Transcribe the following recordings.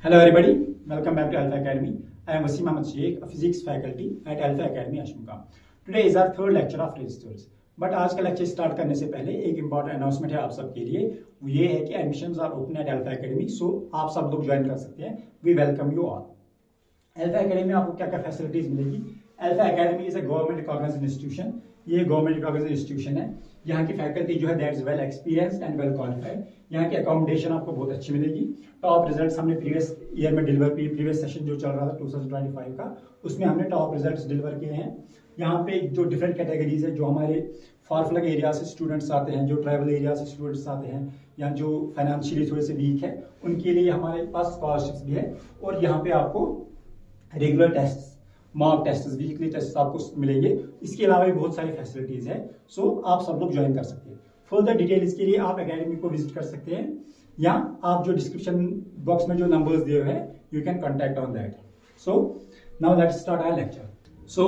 Hello everybody, welcome back to Alpha Academy. I am Wasim Ahmed Sheikh, a physics faculty at Alpha Academy Ashmuka. Today is our third lecture of resistors. But आज का lecture start करने से पहले एक important announcement है आप सबके लिए। वो ये है कि admissions are open at Alpha Academy, so आप सब लोग ज्वाइन कर सकते हैं। We welcome you all. Alpha Academy में आपको क्या क्या फैसिलिटीज मिलेगी। Alpha Academy is a government recognised institution. ये गवर्नमेंट रिकॉग्नाइज्ड इंस्टीट्यूशन है। यहाँ की फैकल्टी जो है that is well experienced and well qualified. यहाँ की अकोमोडेशन आपको बहुत अच्छी मिलेगी। टॉप रिजल्ट्स हमने प्रीवियस ईयर में डिलीवर किए। प्रीवियस सेशन जो चल रहा था 2025 का, उसमें हमने टॉप रिजल्ट्स डिलीवर किए हैं। यहाँ पे जो डिफरेंट कैटेगरीज है, जो हमारे फार फ्लंग एरिया से स्टूडेंट्स आते हैं, जो ट्राइबल एरिया से स्टूडेंट्स आते हैं, या जो फाइनेंशियली थोड़े से वीक है, उनके लिए हमारे पास स्कॉलरशिप्स भी है। और यहाँ पे आपको regular test, mock test, weekly test आपको मिलेंगे। इसके अलावा भी बहुत सारी फैसिलिटीज है। सो आप सब लोग ज्वाइन कर सकते हैं। फर्दर डिटेल्स के लिए आप एकेडमी को विजिट कर सकते हैं, या आप जो डिस्क्रिप्शन बॉक्स में जो नंबर्स दिए हुए हैं, you can contact on that. So now let's start our lecture. So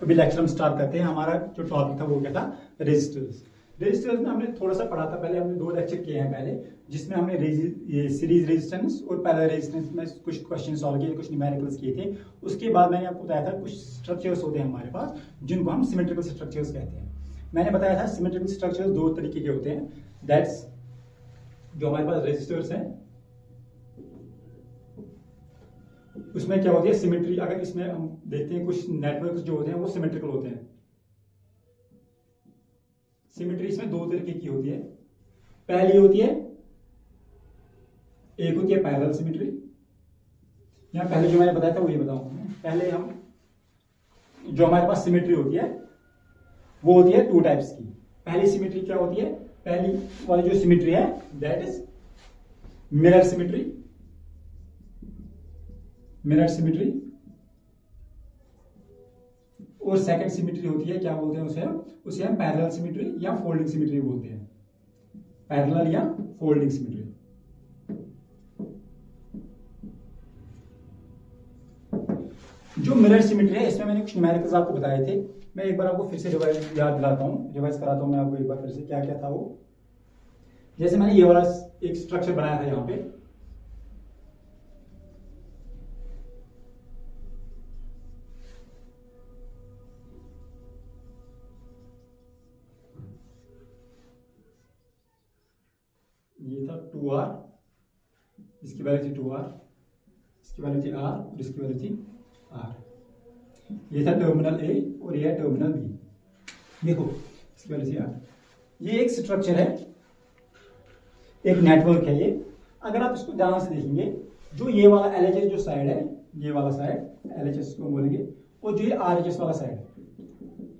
अभी लेक्चर हम स्टार्ट करते हैं। हमारा जो टॉपिक था वो क्या था, रेजिस्टर्स। रेजिस्टर्स में हमने थोड़ा सा पढ़ा था पहले, हमने 2 लेक्चर किए हैं पहले, जिसमें हमने ये सीरीज रेजिस्टेंस और पैरेलल रेजिस्टेंस में कुछ क्वेश्चन सॉल्व किए, कुछ न्यूमेरिकल्स किए थे। उसके बाद मैंने आपको बताया था कुछ स्ट्रक्चर्स होते हैं हमारे पास, जिनको हम सिमेट्रिकल स्ट्रक्चर्स कहते हैं। मैंने बताया था सिमेट्रिकल स्ट्रक्चर्स 2 तरीके के होते हैं। दैट्स जो हमारे पास रेजिस्टर्स हैं, उसमें क्या होती है सिमेट्री। अगर इसमें हम देखते हैं कुछ नेटवर्क्स जो होते हैं वो सिमेट्रिकल होते हैं। सिमेट्री इसमें 2 तरीके की होती है। पहली होती है, एक होती है पैरेलल सिमेट्री। यहां पहले जो मैंने बताया था वही बताऊंगा। पहले हम जो हमारे पास सिमेट्री होती है वो होती है 2 टाइप्स की। पहली सिमेट्री क्या होती है, पहली वाली जो सिमेट्री है that is mirror symmetry. Mirror symmetry. और सेकंड सिमेट्री होती है, क्या बोलते हैं उसे हम पैरेलल सिमेट्री या फोल्डिंग सिमेट्री बोलते हैं। पैरेलल या फोल्डिंग सिमेट्री। जो मिरर सिमेट्री है, इसमें मैंने कुछ न्यूमेरिकल्स आपको बताए थे। मैं एक बार आपको फिर से याद दिलाता हूं, रिवाइज कराता हूं मैं आपको एक बार फिर से क्या क्या था वो। जैसे मैंने ये वाला एक स्ट्रक्चर बनाया था यहां पे, ये था 2R, इसकी वैल्यू थी 2R, इसकी वैल्यू थी R और इसकी वैल्यू थी R। ये था टर्मिनल A और ये है टर्मिनल B। देखो इसकी वैल्यू थी R। ये एक स्ट्रक्चर है, एक नेटवर्क है ये। अगर आप इसको ध्यान से देखेंगे, जो ये वाला LHS जो साइड है, ये वाला साइड LHS को बोलेंगे, और जो ये RHS वाला साइड है,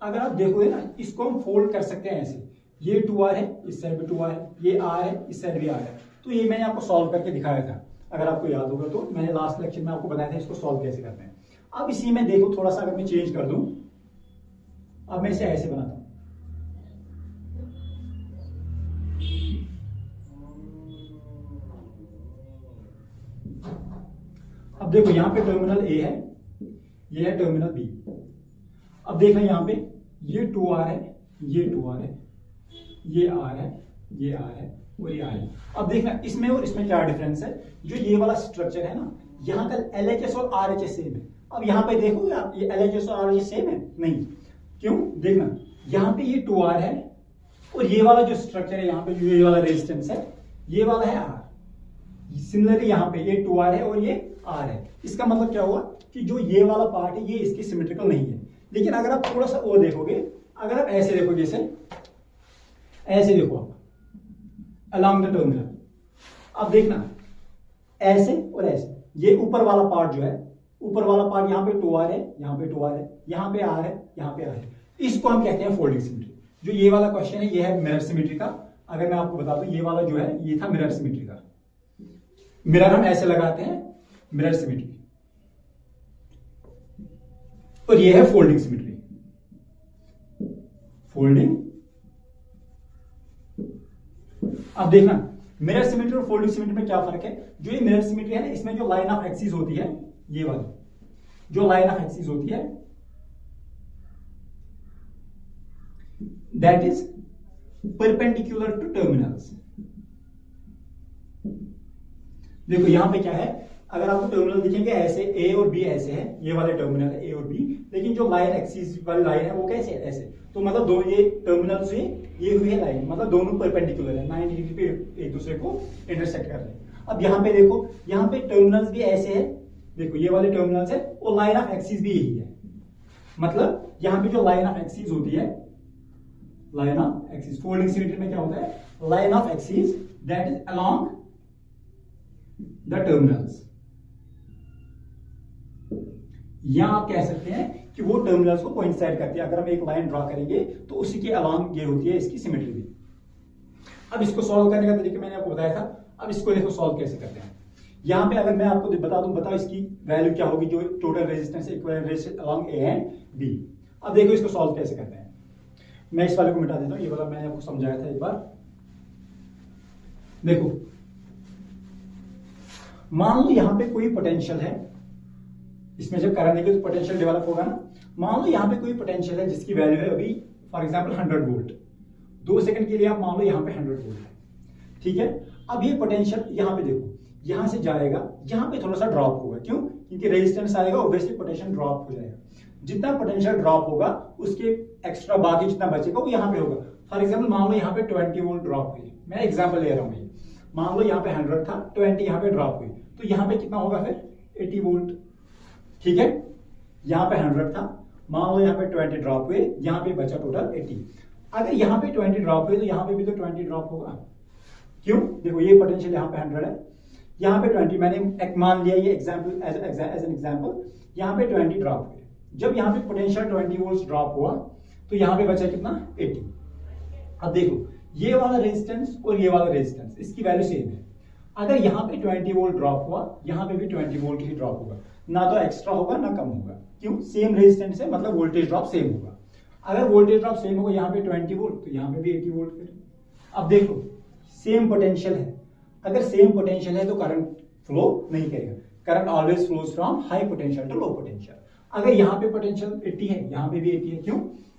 अगर आप देखोगे ना, इसको हम फोल्ड कर सकते हैं ऐसे। ये 2R है, इस साइड भी 2R है, ये R है, इस साइड भी R है। तो ये मैंने आपको सॉल्व करके दिखाया था, अगर आपको याद होगा तो। मैंने लास्ट लेक्चर में आपको बताया था इसको सॉल्व कैसे करते हैं। अब इसी में देखो थोड़ा सा अगर मैं चेंज कर दूं, अब मैं इसे ऐसे बनाता हूं। अब देखो यहां पे टर्मिनल A है, ये है टर्मिनल B। अब देखना यहां पे ये 2R है, ये 2R है, ये R है, ये R है और ये R है। अब देखना इसमें और इसमें क्या डिफरेंस है। जो ये वाला स्ट्रक्चर है ना, यहाँ का LHS और RHS सेम है। अब यहाँ पे देखोगे आप, ये LHS और RHS सेम है? नहीं। क्यों? देखना यहाँ पे ये 2R है, और ये वाला जो स्ट्रक्चर है यहाँ पे, जो ये वाला रेजिस्टेंस है, ये वाला है R। सिमिलरली यहाँ पे ये 2R है और ये R है। इसका मतलब क्या हुआ कि जो ये वाला पार्ट है ये इसकी सिमेट्रिकल नहीं है। लेकिन अगर आप थोड़ा सा और देखोगे, अगर आप ऐसे देखोगे, ऐसे देखो आप अलोंग द टर्मिनल, अब देखना ऐसे और ऐसे, ये ऊपर वाला पार्ट जो है, ऊपर वाला पार्ट यहाँ पे 2R है, यहाँ पे 2R है, यहाँ पे R है, यहाँ पे R है। इसको हम कहते हैं फोल्डिंग सिमेट्री। जो ये वाला क्वेश्चन है ये है मिरर सिमेट्री का। अगर मैं आपको बता दूं, ये वाला जो है ये था मिरर सिमेट्री का। मिरर हम ऐसे लगाते हैं, मिरर सिमेट्री। और ये है फोल्डिंग सिमेट्री। फोल्डिंग। अब देखना मिरर सिमेट्री और फोल्डिंग सिमेट्री में क्या फर्क है। जो ये मिरर सिमेट्री है ना, इसमें जो लाइन ऑफ एक्सिस होती है, ये वाली जो लाइन ऑफ एक्सिस होती है, that is perpendicular two terminals. देखो यहां पे क्या है, अगर आपको टर्मिनल दिखेंगे ऐसे, ए और बी ऐसे है, ये वाले टर्मिनल है ए और बी, लेकिन जो लाइन एक्सिस वाली लाइन है वो कैसे है, ऐसे। तो मतलब दो ये टर्मिनल से ये हुई है लाइन, मतलब दोनों परपेंडिकुलर है, 90 डिग्री पे एक दूसरे को इंटरसेक्ट कर रहे हैं। अब यहाँ पे देखो, यहाँ पे टर्मिनल्स भी ऐसे है, देखो ये वाले टर्मिनल्स है और लाइन ऑफ एक्सिस भी यही है। मतलब यहाँ पे जो लाइन ऑफ एक्सिस होती है, line of axis folding symmetry में क्या होता है, line of axis that is along the terminals. या आप कह सकते हैं कि वो टर्मिनल्स को कोइंसाइड करती है। अगर हम एक लाइन ड्रॉ करेंगे तो उसी के अलोंग ये होती है इसकी सिमेट्री भी। अब इसको सॉल्व करने का तरीका मैंने आपको बताया था। अब इसको देखो सॉल्व कैसे करते हैं। यहां पे अगर मैं आपको बता दूं, बताओ इसकी वैल्यू क्या होगी, जो total resistance equivalent resistance along A and B. अब देखो इसको सॉल्व कैसे करते हैं। मैं इस वाले को मिटा देता हूं, ये वाला मैंने आपको समझाया था एक बार। देखो मान लो यहां पे कोई पोटेंशियल है, इसमें जब करंट देंगे तो पोटेंशियल डेवलप होगा ना। मान लो यहां पे कोई पोटेंशियल है जिसकी वैल्यू है अभी फॉर एग्जांपल 100 वोल्ट। 2 सेकंड के लिए आप मान लो यहां पे 100 वोल्ट है, ठीक है। अब ये पोटेंशियल यहां पे देखो, यहां से जाएगा, यहां पे थोड़ा सा ड्रॉप होगा, क्यों, क्योंकि रेजिस्टेंस आएगा, ऑब्वियसली पोटेंशियल ड्रॉप हो जाएगा। जितना पोटेंशियल ड्रॉप होगा उसके एक्स्ट्रा बाकी जितना बचेगा वो यहां पे होगा। फॉर एग्जांपल मान लो यहां पे 20 वोल्ट ड्रॉप हुई, मैं एग्जांपल ले रहा हूं। मान लो यहां पे 100 था, 20 यहां पे ड्रॉप हुई, तो यहां पे कितना होगा फिर 80 वोल्ट, ठीक है। यहां पे 100 था, मान लो यहां पे 20 ड्रॉप हुए, यहां पे बचा टोटल 80। अगर यहां पे 20 ड्रॉप हुए तो यहां पे भी तो 20 ड्रॉप होगा, क्यों, देखो ये पोटेंशियल यहां पे 100 है, यहां पे 20, मैंने एक मान लिया ये एग्जांपल एज एन एग्जांपल, यहां पे 20 ड्रॉप हुए। जब यहां पे पोटेंशियल 20 वोल्ट ड्रॉप हुआ तो यहां पे बचा कितना 80। अब देखो ये वाला रेजिस्टेंस और ये वाला रेजिस्टेंस इसकी वैल्यू सेम है। अगर यहां पे 20 वोल्ट ड्रॉप हुआ, यहां पे भी 20 वोल्ट ही ड्रॉप होगा, ना तो एक्स्ट्रा होगा ना कम होगा, क्यों, सेम रेजिस्टेंस है, मतलब वोल्टेज ड्रॉप सेम होगा। अगर वोल्टेज ड्रॉप सेम होगा, यहाँ पे 20 वोल्ट तो यहाँ पे भी 80 वोल्ट। फिर अब देखो सेम पोटेंशियल है, अगर सेम पोटेंशियल है तो करंट फ्लो नहीं करेगा। Current always flows from high potential to low potential. अगर यहाँ पे पोटेंशियल 80 है, यहाँ पे भी 80 है, क्यों,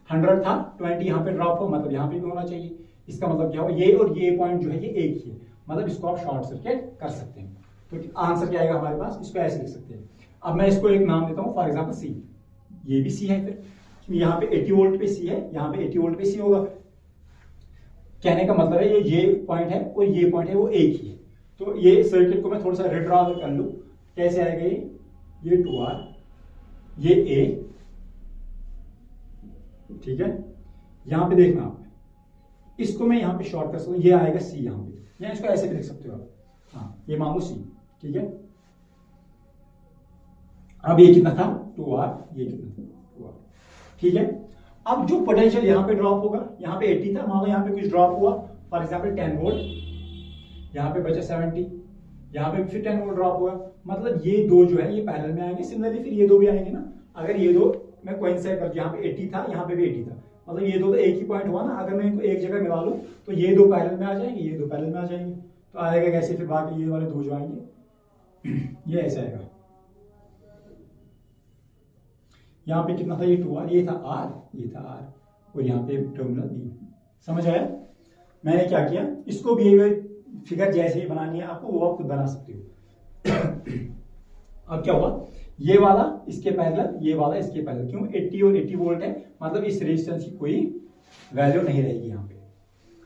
100 था, 20 यहाँ पे ड्रॉप हो, मतलब यहाँ पे भी होना चाहिए। इसका मतलब क्या हो, ये और ये पॉइंट जो है ये एक ही है, मतलब इसको आप शॉर्ट सर्किट कर सकते हैं। तो आंसर क्या आएगा हमारे पास, इसको ऐसे लिख सकते हैं। अब मैं इसको एक नाम देता हूं, फॉर एग्जांपल सी, ये भी सी है, फिर यहाँ पे 80 वोल्ट पे सी है, यहाँ पे 80 वोल्ट पे सी होगा। फिर कहने का मतलब है ये पॉइंट है और ये पॉइंट है वो एक ही है। तो ये सर्किट को मैं थोड़ा सा रिड्रॉ कर लूं, कैसे आएगा ये 2R, ये A, ठीक है। यहां पे देखना आप, इसको मैं यहां पे शॉर्ट कर सकता हूं, ये आएगा C यहां पे, या इसको ऐसे भी लिख सकते हो आप, हाँ ये मान लो C, ठीक है। अब ये कितना था 2R, ये कितना था 2R, ठीक है। अब जो पोटेंशियल यहां पे ड्रॉप होगा, यहां पे 80 था, मान लो यहां पे कुछ ड्रॉप हुआ, फॉर एग्जांपल 10 वोल्ट, यहां पे बचा 70, यहां पे फिर 10 वोल्ट ड्रॉप हुआ, मतलब ये दो जो है ये पैरेलल में आएंगे। सिमिलरली फिर ये दो भी आएंगे ना, अगर ये दो मैं कोइंसाइड कर, यहाँ पे 80 था, यहाँ पे भी 80 था, मतलब ये दो तो एक ही पॉइंट हुआ ना। अगर मैं इनको एक जगह मिला लूं तो ये दो पैरेलल में आ जाएंगे, ये दो पैरेलल में आ जाएंगे, तो आएगा कैसे, फिर बाकी ये वाले दो जो आएंगे ये ऐसे आएगा। यहाँ पे कितना था, ये 2R, ये था R, ये था R, और यहाँ पे टर्मिनल B। समझ आया। मैंने क्या किया, इसको भी फिगर जैसे ही बनानी है आपको, वो आप खुद बना सकते हो। अब क्या हुआ, ये वाला इसके पैरेलल, ये वाला इसके पैरेलल, क्यों, 80 और 80 वोल्ट है, मतलब इस रेजिस्टेंस की कोई वैल्यू नहीं रहेगी यहाँ पे।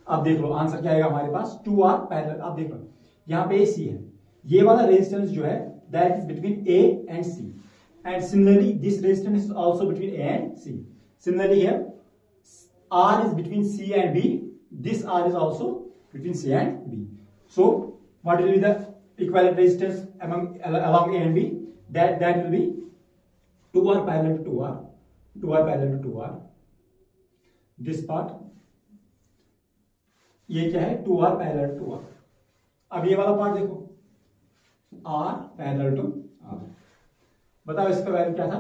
अब देख लो आंसर क्या आएगा हमारे पास, 2R पैरेलल। अब देख लो यहाँ पे C है, ये वाला रेजिस्टेंस जो है that is between A and C, and similarly this resistance is also between A and C. Similarly here R is between C and B, this R is also between C and B. So what will be the equivalent resistance along A and B? That will be 2R parallel to 2R, 2R parallel to 2R. This part ये क्या है, 2R parallel to 2R. अब ये वाला part देखो, R parallel to R. बताओ इसका value क्या था,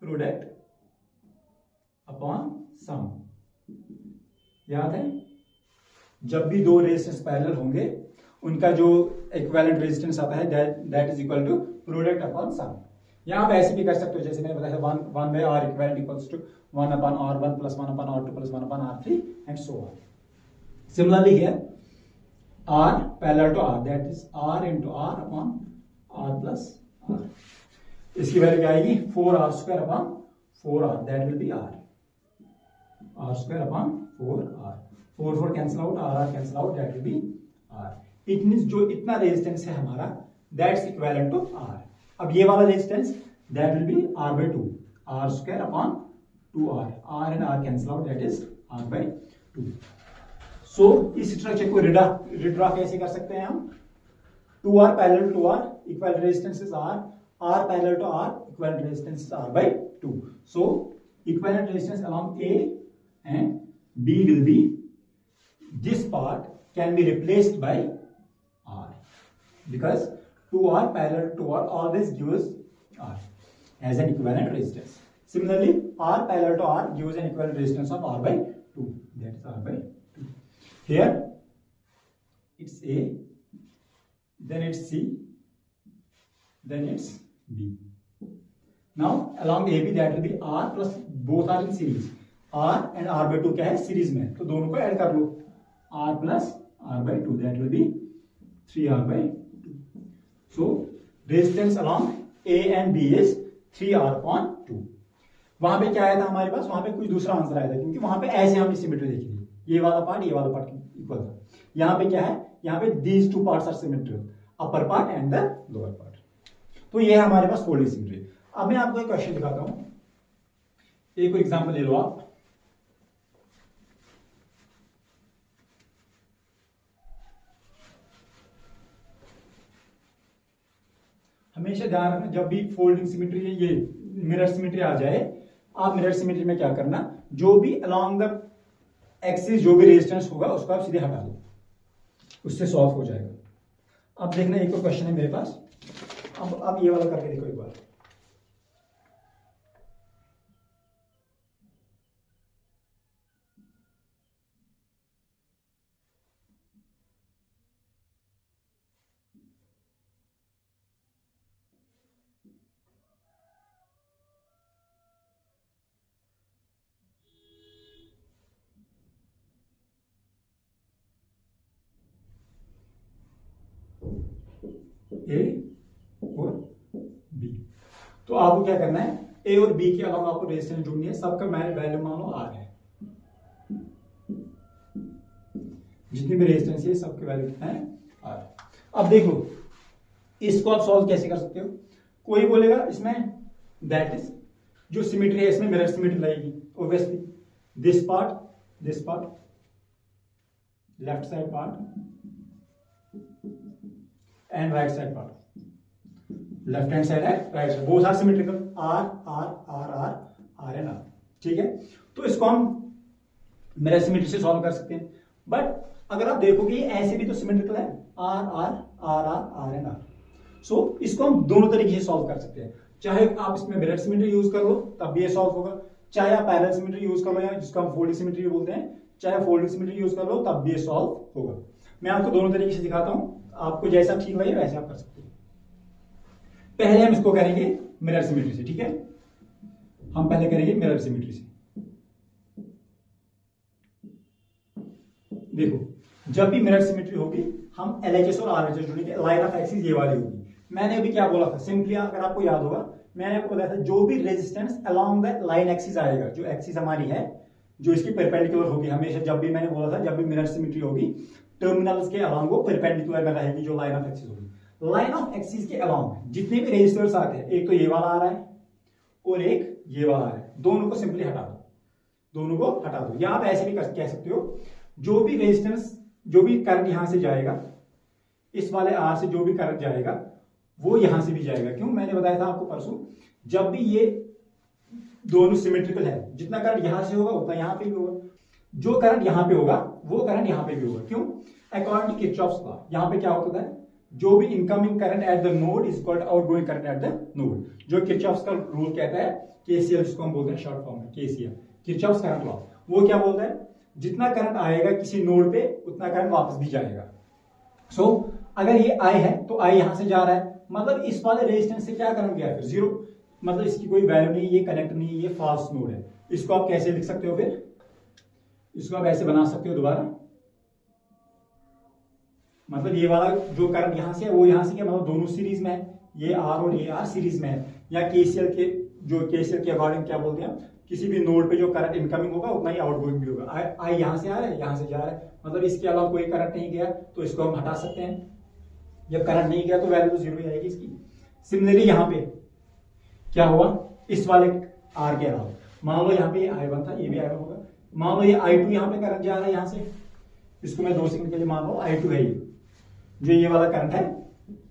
प्रोडक्ट अपॉन सम, याद है। जब भी दो रेजिस्टेंस पैरेलल होंगे उनका जो इक्विवेलेंट रेजिस्टेंस आता है that is equal to product upon sum. यहां आप ऐसे भी कर सकते हो, जैसे मैंने बताया 1 by R equivalent equals to 1 upon R1 plus 1 upon R2 plus 1 upon R3 and so on. Similarly here R parallel to R, that is R into R upon R plus R. इसकी value क्या आएगी 4r² upon 4r, that will be r, r² upon 4r, 4 cancel out, r cancel out, that will be r। It means जो इतना resistance है हमारा that's equivalent to r। अब ये वाला resistance that will B r/2, r² upon 2r, r and r cancel out, that is r/2। सो इस structure को redraw कैसे कर सकते हैं हम? 2r parallel to r, equivalent resistance is r, r parallel to r, equivalent resistance is r/2। So equivalent resistance along A and B will be, this part can be replaced by R because 2R parallel to R always gives R as an equivalent resistance. Similarly, R parallel to R gives an equivalent resistance of R/2. That is R/2. Here it's A, then it's C, then it's B. Now along AB that will be R plus, both are in series. R and R/2 क्या है? Series में, तो दोनों को add कर लो, R plus R/2, that will be 3R/2. So resistance along A and B is 3R/2. वहां पे क्या आया था हमारे पास? वहां पे कुछ दूसरा आंसर आया था, क्योंकि वहां पे ऐसे हमने सिमेट्री देखी थी, ये वाला पार्ट इक्वल था। यहाँ पे क्या है? यहाँ पे these two parts are symmetrical, upper part and the lower part. तो ये है हमारे पास फोल्डिंग सिमेट्री। अब मैं आपको एक क्वेश्चन दिखाता हूं, एक एग्जांपल ले लो आप। हमेशा ध्यान रखना, जब भी फोल्डिंग सिमेट्री, ये मिरर सिमेट्री आ जाए, आप मिरर सिमेट्री में क्या करना, जो भी अलोंग द एक्सिस जो भी रेजिस्टेंस होगा उसको आप सीधे हटा दो, उससे सॉल्व हो जाएगा। अब देखना, एक और क्वेश्चन है मेरे पास, अब आप ये वाला करके देखो एक बार। ए और बी, तो आपको क्या करना है, ए और बी के अलावा आपको रेजिस्टेंस ढूंढनी है, सबका वैल्यू मान लो आर है, जितनी भी रेजिस्टेंस है सबके वैल्यू कितना है, आर। अब देखो इसको आप सॉल्व कैसे कर सकते हो? कोई बोलेगा इसमें दैट इज जो सिमेट्री है इसमें मिरर सिमेट्री लगेगी, obviously this part left side part and right side part, left hand side and right side, both are symmetrical, R and R, ठीक है। तो इसको हम मिरर सिमेट्री से सॉल्व कर सकते हैं, बट अगर आप देखोगे ऐसे भी तो सिमेट्रिकल है, R एंड R। सो इसको हम दोनों तरीके से सॉल्व कर सकते हैं, चाहे आप इसमें मिरर सिमेट्री यूज कर लो तब भी ये सॉल्व होगा, चाहे आप पैरेलल सिमेट्री यूज कर लो, या जिसको हम फोल्डिंग सिमेट्री बोलते हैं, चाहे फोल्डिंग सिमेट्री यूज कर लो तब भी ये सॉल्व होगा। मैं आपको दोनों तरीके से दिखाता हूं, आपको जैसा ठीक लगे वैसे आप कर सकते हो। पहले हम इसको करेंगे मिरर सिमेट्री से, ठीक है, हम पहले करेंगे मिरर सिमेट्री से। देखो जब भी मिरर सिमेट्री होगी हम LHS और RHS ढूंढेंगे, लाइन ऑफ एक्सिस ये वाली होगी। मैंने अभी क्या बोला था, सिंपली अगर आपको याद होगा मैंने आपको बताया था, जो भी resistance along the line axis आएगा, जो एक्सिस हमारी है जो इसकी परपेंडिकुलर होगी, हमेशा जब भी मैंने बोला था जब भी मिरर सिमेट्री होगी टर्मिनल्स के अलोंग वो परपेंडिकुलर में रहेगी जो लाइन ऑफ एक्सिस होगी। लाइन ऑफ एक्सिस के अलोंग जितने भी रेजिस्टर्स आते हैं, एक तो ये वाला आ रहा है और एक ये वाला आ रहा है, दोनों को सिंपली हटा दो, दोनों को हटा दो, या आप ऐसे भी कह सकते हो, जो भी रेजिस्टेंस, जो भी करंट यहां से जाएगा, इस वाले आर से जो भी करंट जाएगा वो यहां से भी जाएगा। क्यों? मैंने बताया था आपको परसों, जब भी ये दोनों सिमेट्रिकल है, जितना करंट यहां से होगा उतना यहां पे भी होगा, जो करंट यहां पे होगा वो करंट यहां पे भी होगा। क्यों? अकॉर्डिंग टू किरचॉफ्स लॉ, यहां पे क्या होता है, जो भी incoming current at the node is equal to outgoing current at the node, जो किरचॉफ्स का रूल कहता है, केसीएल जिसको हम बोलते हैं शॉर्ट फॉर्म में, केसीएल, किरचॉफ्स करंट लॉ, वो क्या बोलता है, जितना करंट आएगा किसी नोड पे उतना करंट वापस भी जाएगा। सो अगर ये आई है तो आई यहां से जा रहा है, मतलब इस वाले रेजिस्टेंस से क्या करंट गया, फिर जीरो, मतलब इसकी कोई वैल्यू नहीं, ये कनेक्ट नहीं है, ये फॉल्स नोड है। इसको आप कैसे लिख सकते हो, फिर इसको आप ऐसे बना सकते हो दोबारा, मतलब ये वाला जो करंट यहाँ से है वो यहाँ से क्या, मतलब दोनों सीरीज में है, ये आर और ये आर सीरीज में है। या केसीएल के अकॉर्डिंग क्या बोलते हैं, किसी भी नोड पे जो करंट इनकमिंग होगा उतना ही आउटगोइंग भी होगा। आई यहाँ से आ रहा है, यहाँ से जा रहा है, मतलब इसके अलावा कोई करंट नहीं गया तो इसको हम हटा सकते हैं। जब करंट नहीं गया तो वैल्यू तो 0 आएगी इसकी। सिमिलरली यहाँ पे क्या हुआ, इस वाले आर के अलावा मान लो यहाँ पे I1 था, ये भी I1 होगा। मान लो ये I2 यहाँ पे करंट जा रहा है यहाँ से, इसको मैं 2 सेकंड के लिए मान लो I2 है, ये जो ये वाला करंट है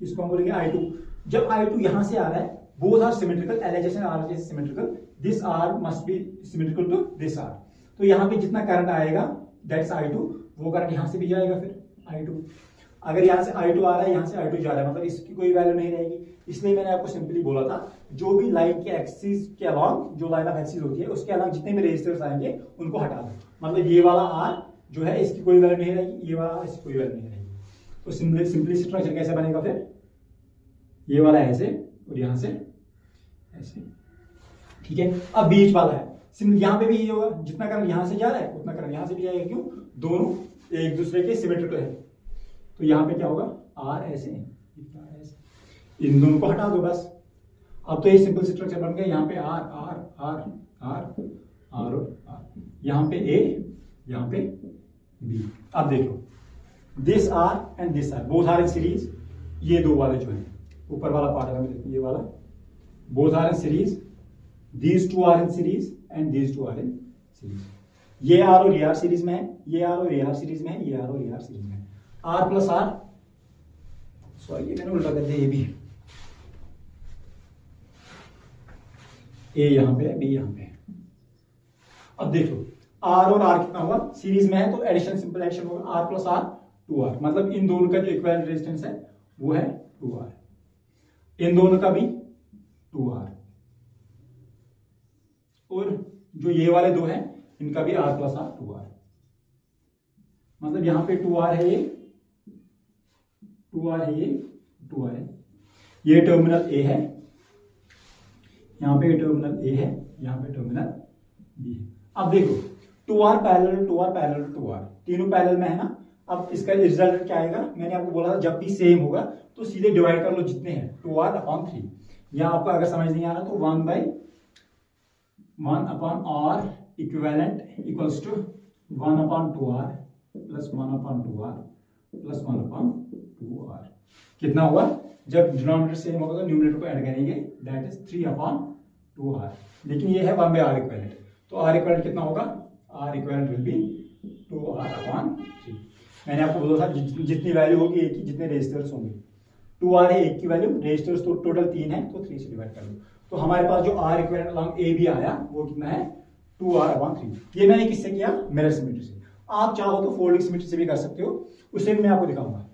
इसको हम बोलेंगे I2। जब I2 यहाँ से आ रहा है, both are symmetrical, LHS and RHS symmetrical, this R must be symmetrical to this R। तो यहाँ पे जितना करंट आएगा दैट्स I2, वो करंट यहाँ से भी जाएगा फिर I2। अगर यहाँ से I2 आ रहा है, यहाँ से I2 जा रहा है, मतलब इसकी कोई वैल्यू नहीं रहेगी। इसलिए मैंने आपको सिंपली बोला था जो भी लाइन के एक्सिस के अलॉन्ग, जो लाइन ऑफ एक्सिस होती है उसके अलॉन्ग जितने भी रेजिस्टर्स आएंगे उनको हटा दो, मतलब ये वाला R जो है इसकी कोई वैल्यू नहीं रहेगी, ये वाला इसकी कोई वैल्यू नहीं रहेगी। तो सिंपली स्ट्रक्चर कैसे बनेगा फिर, ये वाला ऐसे और यहाँ से ऐसे, ठीक है। अब बीच वाला है, यहाँ पे भी ये होगा, जितना करंट यहाँ से जा रहा है उतना करंट यहाँ से भी जाएगा, क्यों, दोनों एक दूसरे के सिमेट्रिकल है। तो यहाँ पे क्या होगा, R ऐसे, इन दोनों को हटा दो बस। अब तो ये सिंपल स्ट्रक्चर बन गया, यहाँ पे R R R R R और R, यहाँ पे A, यहाँ पे B। अब देखो this R and this R both are in series, ये दो वाले जो है ऊपर वाला पार्ट है, देखो ये वाला, both are in series, these two are in series and these two are in series. ये R और ये R सीरीज में है, ये R और ये R सीरीज में है, ये R और ये R सीरीज में है। R प्लस R, सॉरी ये मैंने उल्टा कर दिया, ये भी A यहाँ पे है, B यहाँ पे है। अब देखो R और R कितना हुआ, सीरीज में है तो एडिशन, सिंपल एडिशन होगा, R प्लस R 2R, मतलब इन दोनों का जो इक्विवेलेंट रेजिस्टेंस है वो है 2R, इन दोनों का भी 2R, और जो ये वाले दो हैं इनका भी R प्लस R 2R, मतलब यहां पे 2R है, ये 2R है, ये 2R है, ये टर्मिनल A है, यहां पे टर्मिनल A है, यहां पे टर्मिनल B है। अब देखो 2R parallel 2R parallel 2R, तीनों पैरेलल में है ना। अब इसका रिजल्ट क्या आएगा, मैंने आपको बोला था जब भी सेम होगा तो सीधे डिवाइड कर लो जितने हैं, 2R/3। या आपको अगर समझ नहीं आ रहा तो 1/1/R equivalent equals to 1/2R plus 1/2R plus 1/2R। कितना हुआ, जब डिनोमिनेटर सेम होगा तो न्यूमरेटर को ऐड करेंगे, दैट इज 3/2R, लेकिन ये है 1/R इक्विवेलेंट, तो R इक्विवेलेंट कितना होगा, R equivalent will be 2R/3। मैंने आपको बोला था जितनी वैल्यू होगी एक की, जितने रेजिस्टर्स होंगे, 2R है एक की वैल्यू, रेजिस्टर्स तो टोटल 3 है तो 3 से डिवाइड कर लो। तो हमारे पास जो R इक्विवेलेंट अलॉन्ग AB आया वो कितना है, 2R/3। ये मैंने किससे किया, मिरर सिमेट्री से। आप चाहो तो फोल्डिंग सिमेट्री से भी कर सकते हो, उससे भी मैं आपको दिखाऊंगा,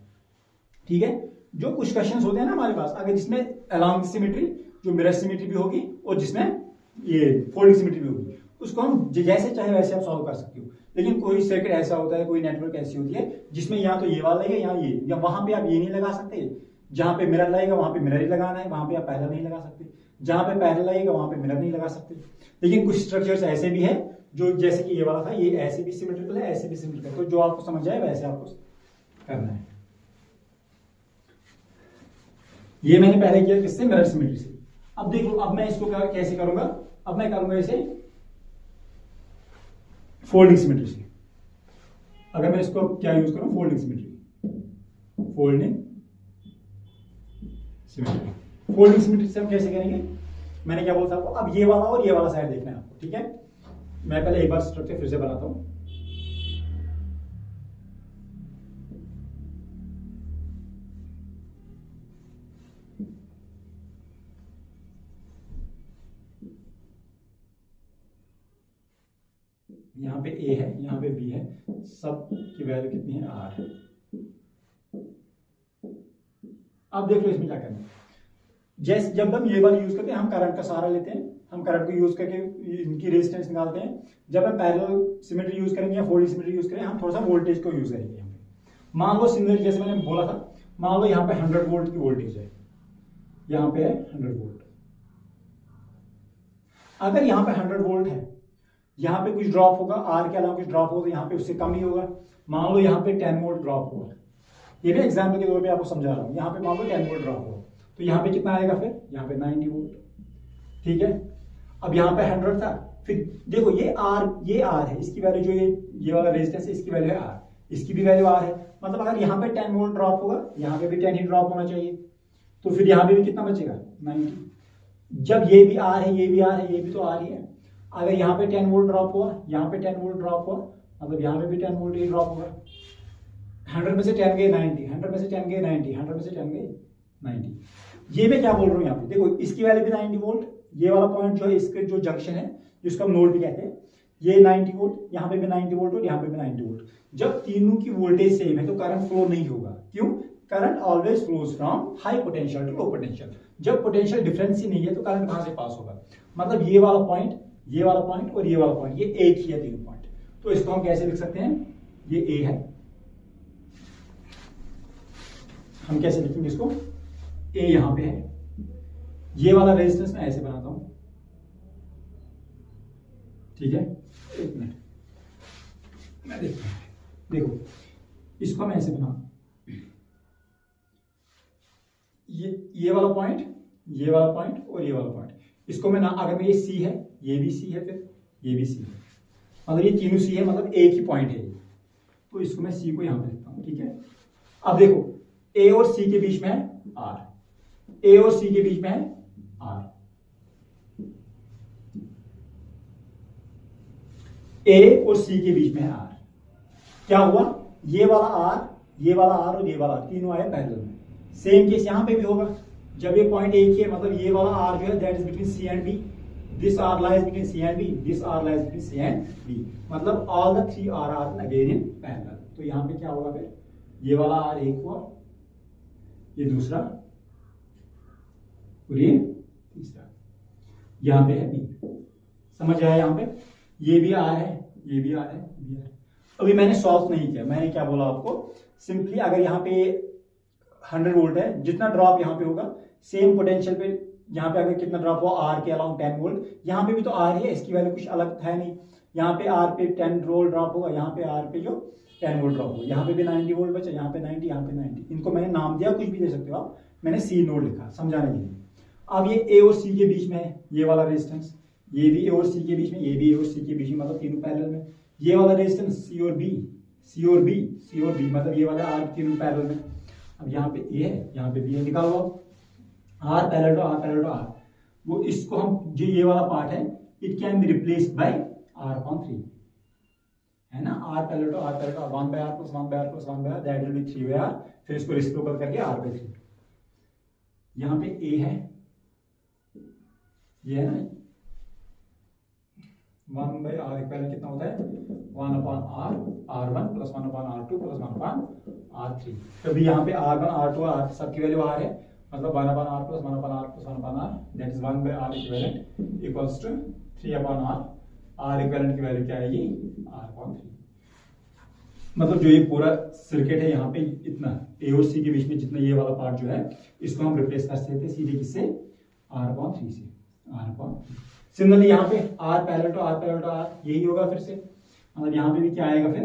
ठीक है। जो कुछ क्वेश्चंस होते हैं ना हमारे पास, अगर जिसमें अलॉन्ग सिमेट्री, जो मिरर सिमेट्री भी होगी और जिसमें ये फोल्डिंग सिमेट्री भी होगी, उसको हम जैसे चाहे वैसे आप सॉल्व कर सकते हो। लेकिन कोई सर्किट ऐसा होता है, कोई नेटवर्क ऐसी होती है जिसमें या तो ये वाला लगेगा या ये, या वहां पे आप ये नहीं लगा सकते, जहां पे मिरर लगेगा वहां पे मिरर ही लगाना है, वहां पे आप पैरेलल नहीं लगा सकते, जहां पे पैरेलल लगेगा वहां पे मिरर नहीं लगा सकते। लेकिन कुछ स्ट्रक्चर्स ऐसे भी है जो, जैसे कि ये वाला था, ये ऐसे भी सिमेट्रिकल है, ऐसे भी सिमेट्रिकल है, तो जो आपको समझ आए वैसे आपको करना है। ये मैंने पहले किया किससे, मिरर सिमेट्री से। अब देखो, अब मैं इसको कैसे करूंगा, अब मैं करूंगा इसे फोल्डिंग सिमेट्री से। अगर मैं इसको क्या यूज करूं, folding symmetry, folding symmetry. Folding symmetry से हम कैसे करेंगे, मैंने क्या बोला था आपको, अब ये वाला और ये वाला साइड देखना है आपको, ठीक है। मैं पहले एक बार स्ट्रक्चर फिर से बनाता हूं। यहाँ पे A है, यहाँ पे B है, सब की वैल्यू कितनी है, R है। अब देख लो इसमें क्या करना है। जैसे जब हम ये वाला यूज करते हैं, हम करंट का सहारा लेते हैं, हम करंट को यूज करके इनकी रेजिस्टेंस निकालते हैं। जब हम पैरेलल सिमेट्री यूज करेंगे या फोल्डिंग सिमेट्री यूज करेंगे, हम थोड़ा सा वोल्टेज को यूज करेंगे। मान लो सिमिलर, जैसे मैंने बोला था, मान लो यहाँ पे 100 वोल्ट की वोल्टेज है, यहाँ पे है 100 वोल्ट। अगर यहाँ पे 100 वोल्ट है, यहाँ पे कुछ ड्रॉप होगा, आर के अलावा कुछ ड्रॉप होगा, तो यहाँ पे उससे कम ही होगा। मान लो यहाँ पे 10 वोल्ट ड्रॉप होगा, ये भी एग्जाम्पल के तौर पे आपको समझा रहा हूँ। यहाँ पे मान लो 10 वोल्ट ड्रॉप हुआ तो यहाँ पे कितना आएगा, फिर यहाँ पे 90 वोल्ट। ठीक है, अब यहाँ पे 100 था, फिर देखो ये R है, इसकी वैल्यू जो ये वाला रेजिस्टेंस है इसकी वैल्यू है R, इसकी भी वैल्यू R है। मतलब अगर यहाँ पे 10 वोल्ट ड्रॉप होगा, यहाँ पे भी 10 ही ड्रॉप होना चाहिए, तो फिर यहाँ पे भी कितना बचेगा, 90। जब ये भी R है, ये भी R है, ये भी तो R ही है। अगर यहाँ पे 10 वोल्ट ड्रॉप हुआ, यहाँ पे 10 वोल्ट ड्रॉप हुआ, मतलब यहाँ पे भी 10 वोल्ट ही ड्रॉप होगा। 100 में से 10 गए 90, 100 में से 10 गए 90, 100 में से 10 गए 90। ये मैं क्या बोल रहा हूँ यहाँ पे, देखो इसकी वैल्यू भी 90 वोल्ट, ये वाला पॉइंट जो है इसके जो जंक्शन है जिसको हम नोड भी कहते हैं, ये 90 वोल्ट, यहाँ पे भी 90 वोल्ट और यहाँ पे भी 90 वोल्ट। जब तीनों की वोल्टेज सेम है तो करंट फ्लो नहीं होगा। क्यों? Current always flows from high potential to low potential. जब पोटेंशियल डिफरेंस ही नहीं है तो करंट कहां से पास होगा? मतलब ये वाला पॉइंट, ये वाला पॉइंट और ये वाला पॉइंट, ये एक ही है तीनों पॉइंट। तो इसको हम कैसे लिख सकते हैं, ये ए है, हम कैसे लिखेंगे इसको, ए यहां पे है, ये वाला रेजिस्टेंस मैं ऐसे बनाता हूं। ठीक है, एक मिनट मैं देखता हूं, देखो इसको मैं ऐसे बना, ये वाला पॉइंट, ये वाला पॉइंट और ये वाला पॉइंट, इसको मैं ना, अगर मैं ये सी है, ये भी सी है, फिर ये भी सी है, मतलब ये तीनों सी है, मतलब एक ही पॉइंट है, तो इसको मैं सी को यहां पे लिखता हूं। ठीक है, अब देखो ए और सी के बीच में है आर, ए और सी के बीच में है आर, ए और सी के बीच में है आर। क्या हुआ, ये वाला आर, ये वाला आर और ये वाला आर तीनों आए पैरेलल में। सेम केस यहां पे भी होगा, जब ये पॉइंट एक ही है, मतलब ये वाला आर जो है that is between C and B, this R lies between C and B, this R lies between C and B, मतलब all the three R are again in parallel. तो यहां पे क्या होगा, फिर ये वाला आर एक हुआ, ये दूसरा और ये तीसरा, यहां पे है बी। समझ आया? यहां पे ये भी आर है, ये भी आर है, ये भी आर है। अभी मैंने सॉल्व नहीं किया, मैंने क्या बोला आपको, सिंपली अगर यहाँ पे 100 वोल्ट है, जितना ड्रॉप यहाँ पे होगा सेम पोटेंशियल पे यहाँ पे अगर कितना ड्रॉप हुआ आर के अलाउंग 10 वोल्ट, यहाँ पे भी तो आर ही है, इसकी वैल्यू कुछ अलग है नहीं। यहाँ पे आर पे 10 वोल्ट ड्रॉप होगा, यहाँ पे आर पे जो 10 वोल्ट ड्रॉप होगा, यहाँ पे भी 90 वोल्ट बचा, यहाँ पे 90, यहाँ पे 90। इनको मैंने नाम दिया, कुछ भी दे सकते हो आप, मैंने सी नोड लिखा समझाने के लिए। अब ये ए और सी के बीच में है ये वाला रेजिस्टेंस, ये भी ए और सी के बीच में, ये भी ए और सी के बीच में, मतलब तीनों पैरेलल में। ये वाला रेजिस्टेंस सी और बी, सी और बी, सी और बी, मतलब ये वाला आर तीनों पैरेलल में। अब यहाँ पे ए है, यहाँ पे बी है, निकालो R parallel to R, parallel to R. वो इसको हम, जो ये वाला पार्ट है, it can be replaced by R upon 3, है ना, R parallel to R, parallel to 1 by R plus 1 by R plus 1 by R, that will be 3 by R, फिर इसको रेसिप्रोकल करके आर बाय 3। यहाँ पे ए है, ये है ना 1 बाय आर इक्वल कितना होता है 1 upon R, R1 plus 1 upon R2 plus 1 upon R3। कभी यहाँ पे R1 R2 R सबकी वैल्यू R है, मतलब 1 upon R plus 1 upon R plus 1 upon R, that is 1 by R equivalent equals to 3 upon R। R equivalent की value क्या आएगी, R upon 3। मतलब जो ये पूरा सर्किट है यहाँ पे इतना ए और सी के बीच में जितना ये वाला पार्ट जो है, इसको हम रिप्लेस कर सकते हैं सीधे किससे, R अपॉन 3 से, R अपॉन 3। सिमिलरली यहाँ पे R parallel to R, parallel to R, यही होगा फिर से, मतलब यहाँ पे भी क्या आएगा फिर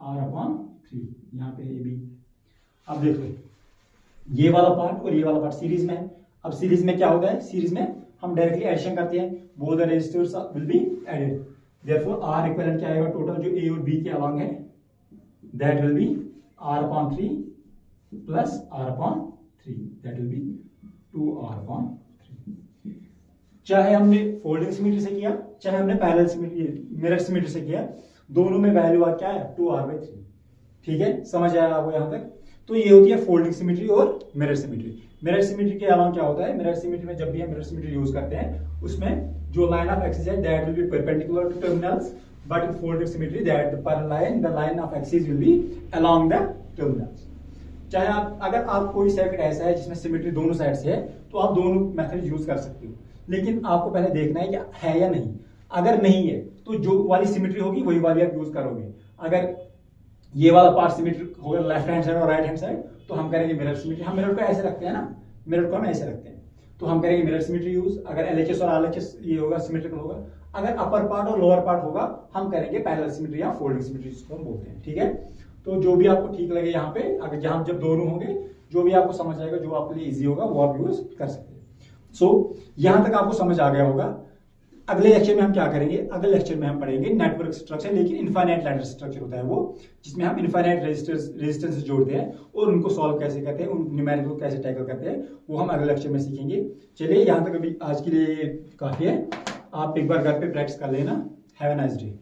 R अपॉन 3, यहाँ पे ए बी। अब देखो ये वाला पार्ट और ये वाला पार्ट सीरीज में है। अब सीरीज में क्या होता है, सीरीज में हम डायरेक्टली एडिशन करते हैं, both the resistors will be added, therefore R equivalent क्या आएगा, टोटल जो ए और बी के अलोंग है, that will be R upon 3 plus R upon 3, that will B 2R upon 3। चाहे हमने फोल्डिंग सिमेट्री से किया, चाहे हमने पैरेलल सिमेट्री मिरर सिमेट्री से किया, दोनों में वैल्यू क्या है 2R/3। ठीक है, समझ आया आपको यहाँ तक? तो ये होती है फोल्डिंग सिमेट्री और मिरर सिमेट्री। मिरर सिमेट्री के अलावा क्या होता है, मिरर सिमेट्री में जब भी हम मिरर सिमेट्री यूज करते हैं उसमें जो लाइन ऑफ एक्सिस है that will B perpendicular two terminals, but in folding symmetry that the line of axis will be along the terminals. चाहे आप, अगर आप कोई सर्किट ऐसा है जिसमें सिमेट्री दोनों साइड से है तो आप दोनों मेथड यूज कर सकते हो, लेकिन आपको पहले देखना है कि है या नहीं। अगर नहीं है तो जो वाली सिमेट्री होगी वही वाली आप यूज करोगे। अगर ये वाला पार्ट सिमेट्रिक होगा लेफ्ट हैंड साइड और राइट हैंड साइड, तो हम करेंगे मिरर सिमेट्री। हम मिरर को ऐसे रखते हैं ना, मिरर को हम ऐसे रखते हैं, तो हम करेंगे मिरर सिमेट्री यूज। अगर LHS और RHS ये होगा सिमेट्रिकल होगा। अगर अपर पार्ट और लोअर पार्ट होगा हम करेंगे पैरेलल सिमेट्री या फोल्डिंग सिमेट्री जिसको हम बोलते हैं। ठीक है, तो जो भी आपको ठीक लगे यहाँ पे, अगर जहां जब दोनों होंगे, जो भी आपको समझ आएगा, जो आपके लिए इजी होगा, वो आप यूज कर सकते हैं। सो यहां तक आपको समझ आ गया होगा। अगले लेक्चर में हम क्या करेंगे, अगले लेक्चर में हम पढ़ेंगे नेटवर्क स्ट्रक्चर, लेकिन इनफाइनाइट लैडर स्ट्रक्चर होता है वो, जिसमें हम इनफाइनाइट रेजिस्टेंस जोड़ते हैं और उनको सॉल्व कैसे करते हैं, उन न्यूमेरिकल को कैसे टैकल करते हैं, वो हम अगले लेक्चर में सीखेंगे। चलिए यहाँ तक अभी आज के लिए काफी है। आप एक बार घर पे प्रैक्टिस कर लेना। Have a nice day.